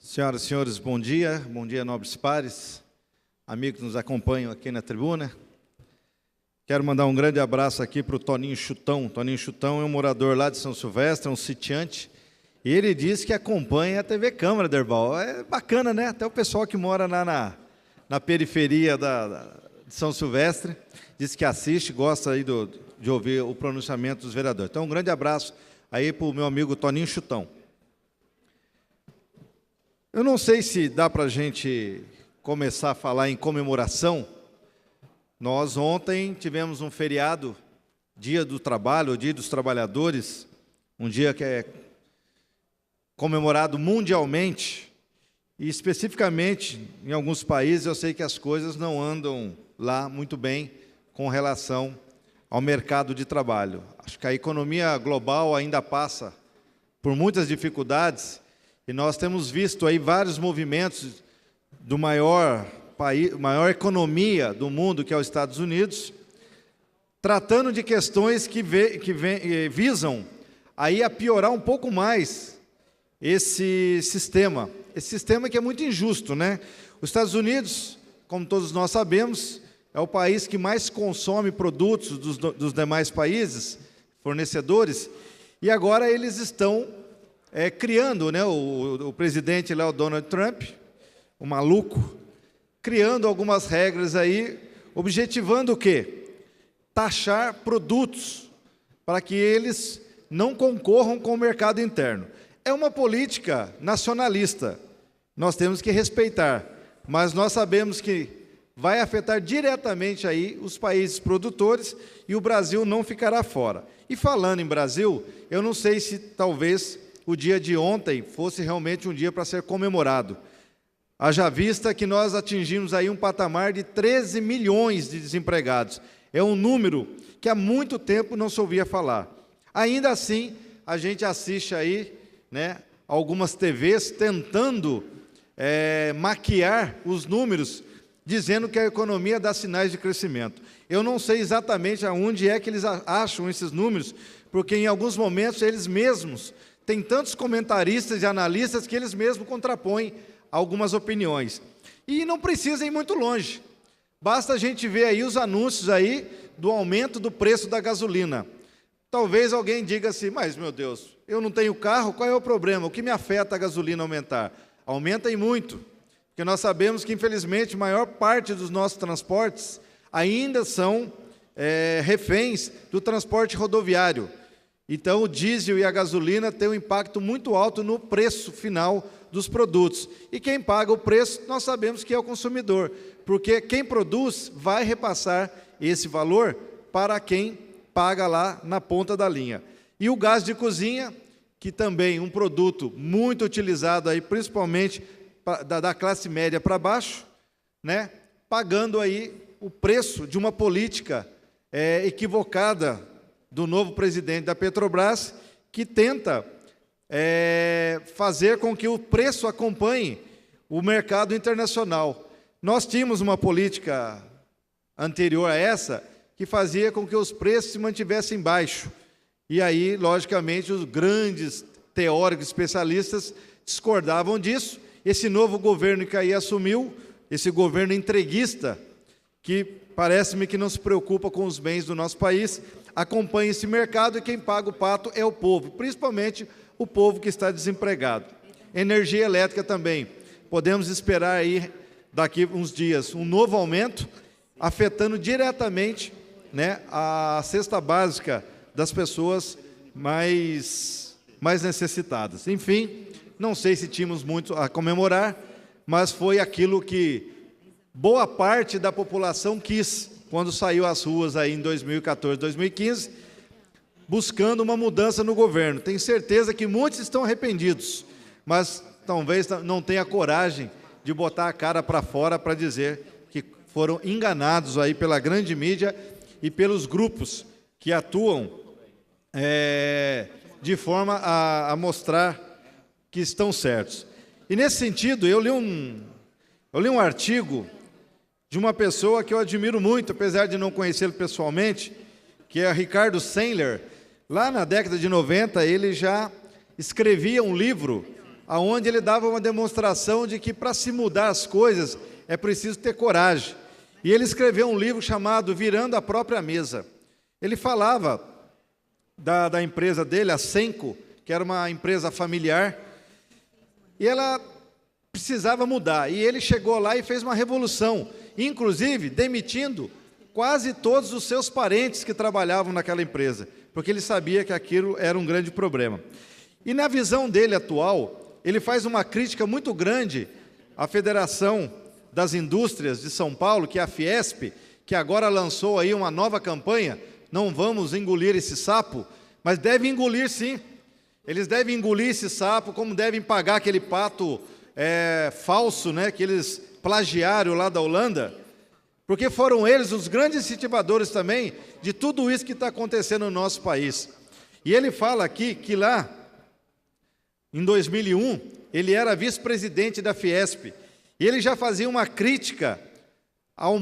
Senhoras e senhores, bom dia, nobres pares, amigos que nos acompanham aqui na tribuna. Quero mandar um grande abraço aqui para o Toninho Chutão. Toninho Chutão é um morador lá de São Silvestre, é um sitiante, e ele diz que acompanha a TV Câmara, Derbal. É bacana, né? Até o pessoal que mora lá na periferia de São Silvestre diz que assiste, gosta aí de ouvir o pronunciamento dos vereadores. Então, um grande abraço aí para o meu amigo Toninho Chutão. Eu não sei se dá para a gente começar a falar em comemoração. Nós ontem tivemos um feriado, Dia do Trabalho, Dia dos Trabalhadores, um dia que é comemorado mundialmente, e especificamente em alguns países eu sei que as coisas não andam lá muito bem com relação ao mercado de trabalho. Acho que a economia global ainda passa por muitas dificuldades, e nós temos visto aí vários movimentos do maior economia do mundo, que é os Estados Unidos, tratando de questões que visam aí a piorar um pouco mais esse sistema que é muito injusto, né? Os Estados Unidos, como todos nós sabemos, é o país que mais consome produtos dos demais países, fornecedores, e agora eles estão criando, né, o presidente lá, o Donald Trump, o maluco, criando algumas regras aí, objetivando o quê? Taxar produtos para que eles não concorram com o mercado interno. É uma política nacionalista, nós temos que respeitar, mas nós sabemos que vai afetar diretamente aí os países produtores e o Brasil não ficará fora. E falando em Brasil, eu não sei se talvez o dia de ontem fosse realmente um dia para ser comemorado. Haja vista que nós atingimos aí um patamar de 13 milhões de desempregados. É um número que há muito tempo não se ouvia falar. Ainda assim, a gente assiste aí, né, algumas TVs tentando maquiar os números, dizendo que a economia dá sinais de crescimento. Eu não sei exatamente aonde é que eles acham esses números, porque em alguns momentos eles mesmos têm tantos comentaristas e analistas que eles mesmos contrapõem algumas opiniões. E não precisa ir muito longe. Basta a gente ver aí os anúncios aí do aumento do preço da gasolina. Talvez alguém diga assim, mas, meu Deus, eu não tenho carro, qual é o problema? O que me afeta a gasolina aumentar? Aumenta e muito, porque nós sabemos que, infelizmente, a maior parte dos nossos transportes ainda são reféns do transporte rodoviário. Então, o diesel e a gasolina têm um impacto muito alto no preço final dos produtos. E quem paga o preço, nós sabemos que é o consumidor, porque quem produz vai repassar esse valor para quem paga lá na ponta da linha. E o gás de cozinha, que também é um produto muito utilizado, aí, principalmente da classe média para baixo, né, pagando aí o preço de uma política equivocada do novo presidente da Petrobras, que tenta fazer com que o preço acompanhe o mercado internacional. Nós tínhamos uma política anterior a essa que fazia com que os preços se mantivessem baixos. E aí, logicamente, os grandes teóricos especialistas discordavam disso. Esse novo governo que aí assumiu, esse governo entreguista, que parece-me que não se preocupa com os bens do nosso país, acompanha esse mercado e quem paga o pato é o povo, principalmente o povo que está desempregado. Energia elétrica também. Podemos esperar aí, daqui uns dias, um novo aumento, afetando diretamente, né, a cesta básica das pessoas mais necessitadas. Enfim, não sei se tínhamos muito a comemorar, mas foi aquilo que boa parte da população quis quando saiu às ruas aí em 2014, 2015, buscando uma mudança no governo. Tenho certeza que muitos estão arrependidos, mas talvez não tenha coragem de botar a cara para fora para dizer que foram enganados aí pela grande mídia e pelos grupos que atuam de forma a mostrar que estão certos. E nesse sentido, eu li um artigo de uma pessoa que eu admiro muito, apesar de não conhecê-lo pessoalmente, que é Ricardo Sandler. Lá na década de 90, ele já escrevia um livro aonde ele dava uma demonstração de que para se mudar as coisas é preciso ter coragem. E ele escreveu um livro chamado Virando a Própria Mesa. Ele falava da empresa dele, a Senco, que era uma empresa familiar, e ela precisava mudar. E ele chegou lá e fez uma revolução, inclusive demitindo quase todos os seus parentes que trabalhavam naquela empresa, porque ele sabia que aquilo era um grande problema. E na visão dele atual, ele faz uma crítica muito grande à Federação das Indústrias de São Paulo, que é a Fiesp, que agora lançou aí uma nova campanha, não vamos engolir esse sapo, mas deve engolir sim. Eles devem engolir esse sapo, como devem pagar aquele pato falso, né, que eles plagiaram lá da Holanda, porque foram eles os grandes incentivadores também de tudo isso que está acontecendo no nosso país. E ele fala aqui que lá, em 2001, ele era vice-presidente da Fiesp, e ele já fazia uma crítica ao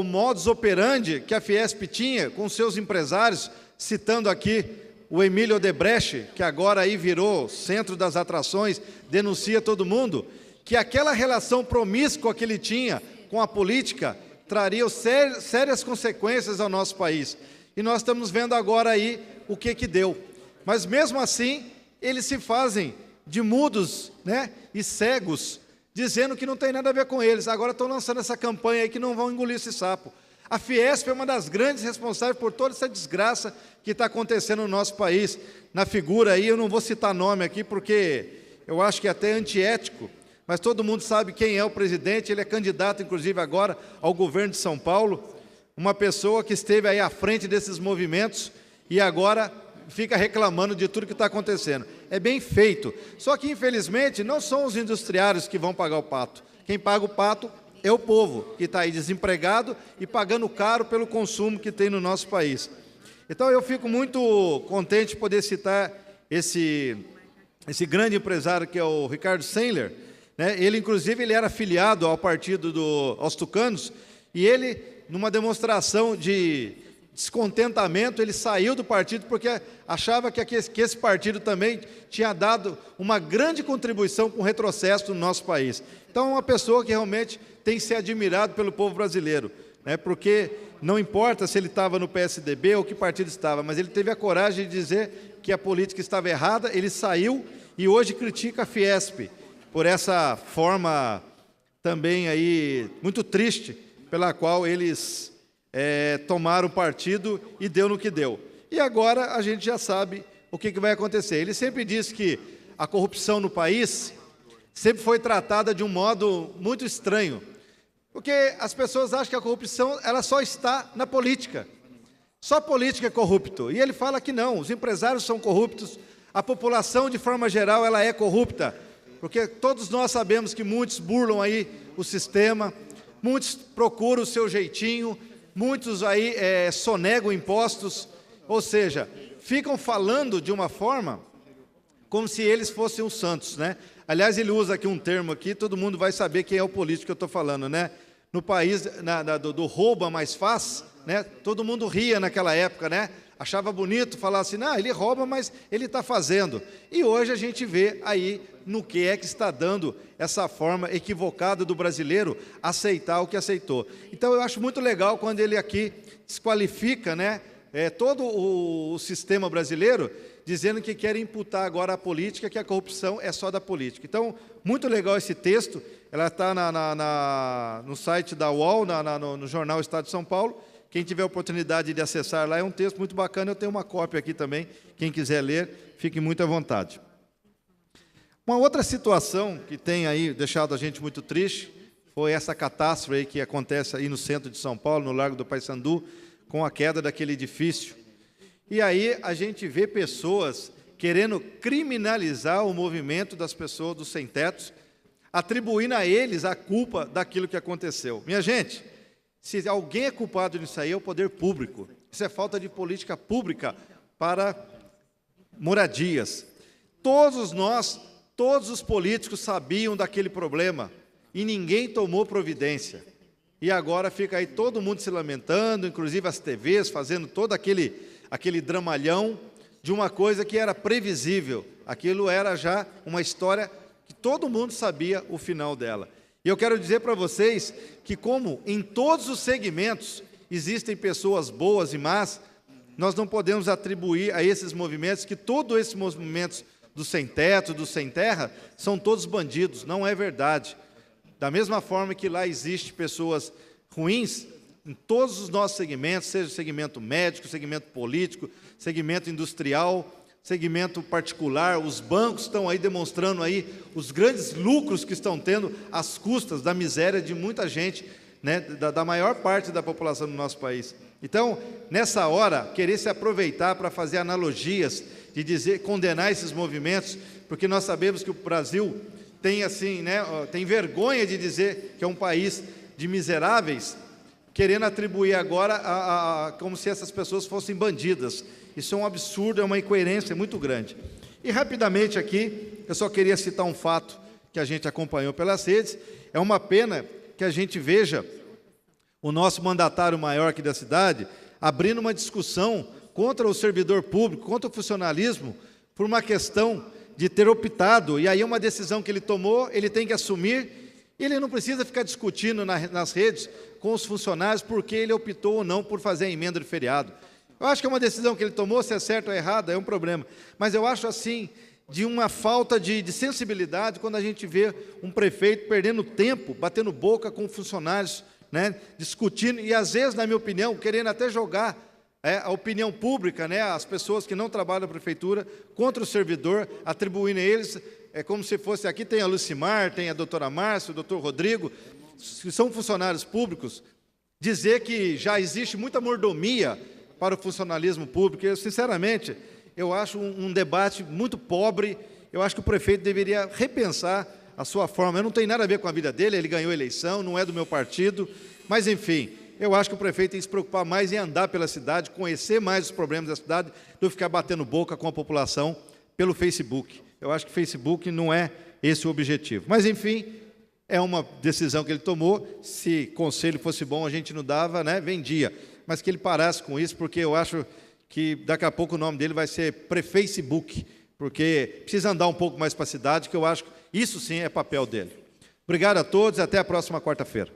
modus operandi que a Fiesp tinha com seus empresários, citando aqui o Emílio Odebrecht, que agora aí virou centro das atrações, denuncia todo mundo, que aquela relação promíscua que ele tinha com a política traria sérias consequências ao nosso país. E nós estamos vendo agora aí o que deu. Mas mesmo assim, eles se fazem de mudos, né, e cegos, dizendo que não tem nada a ver com eles. Agora estão lançando essa campanha aí que não vão engolir esse sapo. A Fiesp é uma das grandes responsáveis por toda essa desgraça que está acontecendo no nosso país. Na figura aí, eu não vou citar nome aqui, porque eu acho que é até antiético, mas todo mundo sabe quem é o presidente, ele é candidato, inclusive, agora ao governo de São Paulo, uma pessoa que esteve aí à frente desses movimentos e agora fica reclamando de tudo que está acontecendo. É bem feito, só que, infelizmente, não são os industriários que vão pagar o pato. Quem paga o pato é o povo, que está aí desempregado e pagando caro pelo consumo que tem no nosso país. Então, eu fico muito contente de poder citar esse grande empresário que é o Ricardo Sandler, né? Ele, inclusive, ele era afiliado ao partido aos tucanos, e ele, numa demonstração de descontentamento, ele saiu do partido porque achava que esse partido também tinha dado uma grande contribuição com o retrocesso no nosso país. Então, é uma pessoa que realmente tem que ser admirado pelo povo brasileiro, né? Porque não importa se ele estava no PSDB ou que partido estava, mas ele teve a coragem de dizer que a política estava errada, ele saiu e hoje critica a Fiesp, por essa forma também aí muito triste, pela qual eles tomaram partido e deu no que deu. E agora a gente já sabe o que vai acontecer. Ele sempre disse que a corrupção no país sempre foi tratada de um modo muito estranho, porque as pessoas acham que a corrupção ela só está na política. Só política é corrupto. E ele fala que não, os empresários são corruptos, a população de forma geral ela é corrupta, porque todos nós sabemos que muitos burlam aí o sistema, muitos procuram o seu jeitinho, muitos aí sonegam impostos, ou seja, ficam falando de uma forma como se eles fossem os santos, né? Aliás, ele usa aqui um termo aqui, todo mundo vai saber quem é o político que eu estou falando, né? No país do rouba mais faz, né? Todo mundo ria naquela época, né? Achava bonito falar assim, não, ele rouba, mas ele está fazendo. E hoje a gente vê aí no que é que está dando essa forma equivocada do brasileiro aceitar o que aceitou. Então, eu acho muito legal quando ele aqui desqualifica, né, todo o sistema brasileiro, dizendo que quer imputar agora à política, que a corrupção é só da política. Então, muito legal esse texto, ela está no site da UOL, no jornal Estado de São Paulo. Quem tiver a oportunidade de acessar lá, é um texto muito bacana, eu tenho uma cópia aqui também, quem quiser ler, fique muito à vontade. Uma outra situação que tem aí deixado a gente muito triste, foi essa catástrofe aí que acontece aí no centro de São Paulo, no Largo do Paissandu, com a queda daquele edifício. E aí a gente vê pessoas querendo criminalizar o movimento das pessoas dos sem-tetos, atribuindo a eles a culpa daquilo que aconteceu. Minha gente, se alguém é culpado disso aí, é o poder público. Isso é falta de política pública para moradias. Todos os políticos sabiam daquele problema e ninguém tomou providência. E agora fica aí todo mundo se lamentando, inclusive as TVs, fazendo todo aquele dramalhão de uma coisa que era previsível. Aquilo era já uma história que todo mundo sabia o final dela. E eu quero dizer para vocês que, como em todos os segmentos existem pessoas boas e más, nós não podemos atribuir a esses movimentos que todos esses movimentos do sem-teto, do sem-terra, são todos bandidos. Não é verdade. Da mesma forma que lá existe pessoas ruins, em todos os nossos segmentos, seja o segmento médico, segmento político, segmento industrial, segmento particular, os bancos estão aí demonstrando aí os grandes lucros que estão tendo às custas da miséria de muita gente, né, da maior parte da população do nosso país. Então, nessa hora, querer se aproveitar para fazer analogias, de dizer, condenar esses movimentos, porque nós sabemos que o Brasil tem, assim, né, tem vergonha de dizer que é um país de miseráveis, querendo atribuir agora como se essas pessoas fossem bandidas. Isso é um absurdo, é uma incoerência muito grande. E rapidamente aqui, eu só queria citar um fato que a gente acompanhou pelas redes. É uma pena que a gente veja o nosso mandatário maior aqui da cidade abrindo uma discussão contra o servidor público, contra o funcionalismo, por uma questão de ter optado, e aí é uma decisão que ele tomou, ele tem que assumir, e ele não precisa ficar discutindo nas redes com os funcionários porque ele optou ou não por fazer a emenda de feriado. Eu acho que é uma decisão que ele tomou, se é certo ou errado, é um problema. Mas eu acho, assim, de uma falta de sensibilidade quando a gente vê um prefeito perdendo tempo, batendo boca com funcionários, né, discutindo, e às vezes, na minha opinião, querendo até jogar a opinião pública, né, as pessoas que não trabalham na prefeitura, contra o servidor, atribuindo a eles, como se fosse, aqui tem a Lucimar, tem a doutora Márcia, o doutor Rodrigo, que são funcionários públicos, dizer que já existe muita mordomia para o funcionalismo público. Eu, sinceramente, eu acho um debate muito pobre. Eu acho que o prefeito deveria repensar a sua forma. Eu não tenho nada a ver com a vida dele, ele ganhou a eleição, não é do meu partido, mas, enfim, eu acho que o prefeito tem que se preocupar mais em andar pela cidade, conhecer mais os problemas da cidade, do que ficar batendo boca com a população pelo Facebook. Eu acho que o Facebook não é esse o objetivo. Mas, enfim, é uma decisão que ele tomou. Se conselho fosse bom, a gente não dava, né, vendia. Mas que ele parasse com isso, porque eu acho que daqui a pouco o nome dele vai ser Prefacebook, porque precisa andar um pouco mais para a cidade, que eu acho que isso sim é papel dele. Obrigado a todos e até a próxima quarta-feira.